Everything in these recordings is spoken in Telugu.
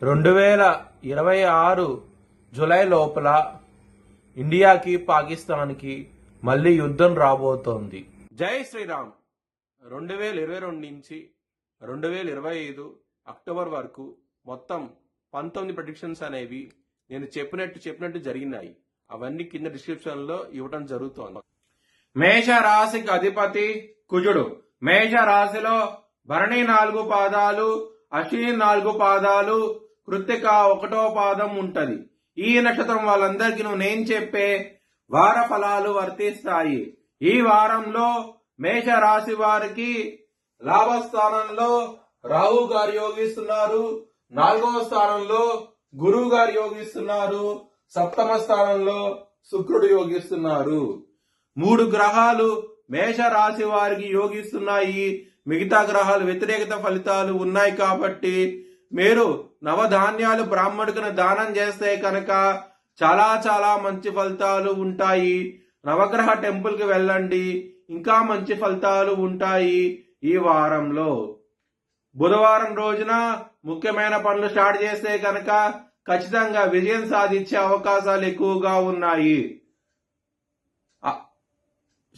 2026 జూలై లోపల ఇండియాకి పాకిస్తాన్కి మళ్ళీ యుద్ధం రాబోతోంది. జై శ్రీరామ్. 2022 నుంచి 2025 అక్టోబర్ వరకు మొత్తం 19 ప్రెడిక్షన్స్ అనేవి నేను చెప్పినట్టు జరిగినాయి. అవన్నీ కింద డిస్క్రిప్షన్ లో ఇవ్వడం జరుగుతోంది. మేష రాశికి అధిపతి కుజుడు. మేష రాశిలో భరణి 4 పాదాలు, అశ్విని 4 పాదాలు, కృత్తిక 1వ పాదం ఉంటది. ఈ నక్షత్రం వాళ్ళందరికీ నేను చెప్పే వార ఫలాలు వర్తిస్తాయి. ఈ వారంలో మేష రాశి వారికి లాభస్థానంలో రాహు గారు యోగిస్తున్నారు, 4వ స్థానంలో గురువు గారు యోగిస్తున్నారు, 7వ స్థానంలో శుక్రుడు యోగిస్తున్నారు. 3 గ్రహాలు మేష రాశి వారికి యోగిస్తున్నాయి. మిగతా గ్రహాలు వ్యతిరేకత ఫలితాలు ఉన్నాయి. కాబట్టి మీరు నవధాన్యాలు బ్రాహ్మణుడికి దానం చేస్తే కనుక చాలా మంచి ఫలితాలు ఉంటాయి. నవగ్రహ టెంపుల్ కి వెళ్ళండి, ఇంకా మంచి ఫలితాలు ఉంటాయి. ఈ వారంలో బుధవారం రోజున ముఖ్యమైన పనులు స్టార్ట్ చేస్తే కనుక ఖచ్చితంగా విజయం సాధించే అవకాశాలు ఎక్కువగా ఉన్నాయి.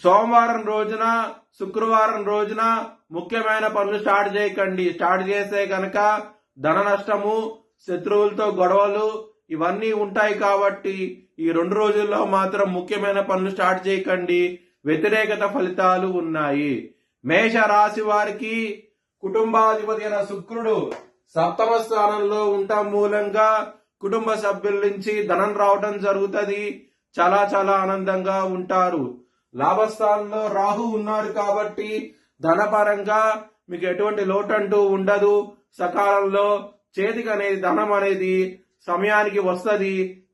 సోమవారం రోజున, శుక్రవారం రోజున ముఖ్యమైన పనులు స్టార్ట్ చేయకండి. స్టార్ట్ చేస్తే కనుక ధన నష్టము, శత్రువులతో గొడవలు ఇవన్నీ ఉంటాయి. కాబట్టి ఈ 2 రోజుల్లో మాత్రం ముఖ్యమైన పనులు స్టార్ట్ చేయకండి. వ్యతిరేకత ఫలితాలు ఉన్నాయి. మేష రాశి వారికి కుటుంబాధిపతి అయిన శుక్రుడు 7వ స్థానంలో ఉండటం మూలంగా కుటుంబ సభ్యుల నుంచి ధనం రావడం జరుగుతుంది. చాలా ఆనందంగా ఉంటారు. లాభస్థానంలో రాహు ఉన్నారు కాబట్టి ధనపరంగా మీకు ఎటువంటి లోటు అంటూ ఉండదు. సకాలంలో చేతికి అనేది ధనం అనేది సమయానికి వస్తుంది.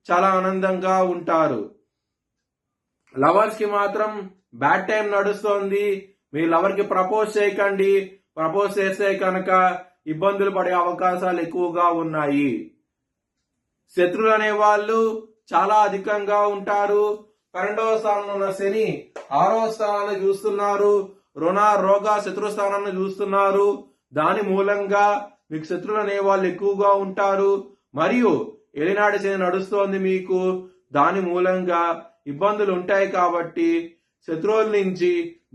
చాలా ఆనందంగా ఉంటారు. లవర్స్ కి మాత్రం బ్యాడ్ టైం నడుస్తోంది. మీ లవర్ కి ప్రపోజ్ చేయకండి. ప్రపోజ్ చేస్తే కనుక ఇబ్బందులు పడే అవకాశాలు ఎక్కువగా ఉన్నాయి. శత్రువులు అనే వాళ్ళు చాలా అధికంగా ఉంటారు. 12వ స్థానంలో ఉన్న శని 6వ స్థానాన్ని చూస్తున్నారు. రుణ రోగ శత్రు స్థానాన్ని చూస్తున్నారు. దాని మూలంగా మీకు శత్రువులు అనే వాళ్ళు ఎక్కువగా ఉంటారు. మరియు ఏలినాటి శని నడుస్తోంది మీకు. దాని మూలంగా ఇబ్బందులు ఉంటాయి. కాబట్టి శత్రువుల నుంచి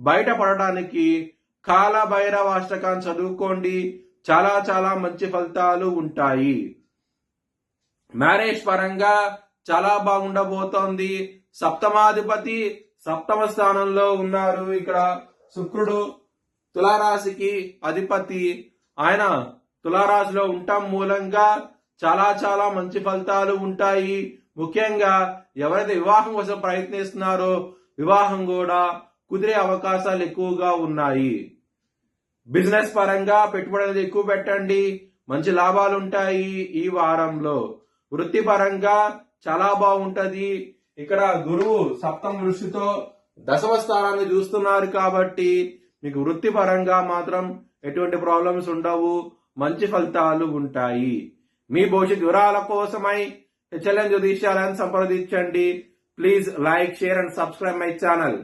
బయటపడటానికి కాల భైరవ అష్టకాన్ని చదువుకోండి. చాలా మంచి ఫలితాలు ఉంటాయి. మ్యారేజ్ పరంగా చాలా బాగుండబోతోంది. సప్తమాధిపతి 7వ స్థానంలో ఉన్నారు. ఇక్కడ శుక్రుడు తులారాశికి అధిపతి. ఆయన తులారాశిలో ఉండటం మూలంగా చాలా మంచి ఫలితాలు ఉంటాయి. ముఖ్యంగా ఎవరైతే వివాహం కోసం ప్రయత్నిస్తున్నారో వివాహం కూడా కుదిరే అవకాశాలు ఎక్కువగా ఉన్నాయి. బిజినెస్ పరంగా పెట్టుబడులు ఎక్కువ పెట్టండి. మంచి లాభాలు ఉంటాయి ఈ వారంలో. వృత్తి పరంగా చాలా బాగుంటది. ఇక్కడ గురువు 7వ దృష్టితో 10వ స్థానాన్ని చూస్తున్నారు. కాబట్టి మీకు వృత్తి పరంగా మాత్రం ఎటువంటి ప్రాబ్లమ్స్ ఉండవు. మంచి ఫలితాలు ఉంటాయి. మీ భవిష్యత్ వివరాల కోసమై HLN జ్యోతిష్యాలను సంప్రదించండి. Please like, share and subscribe my channel.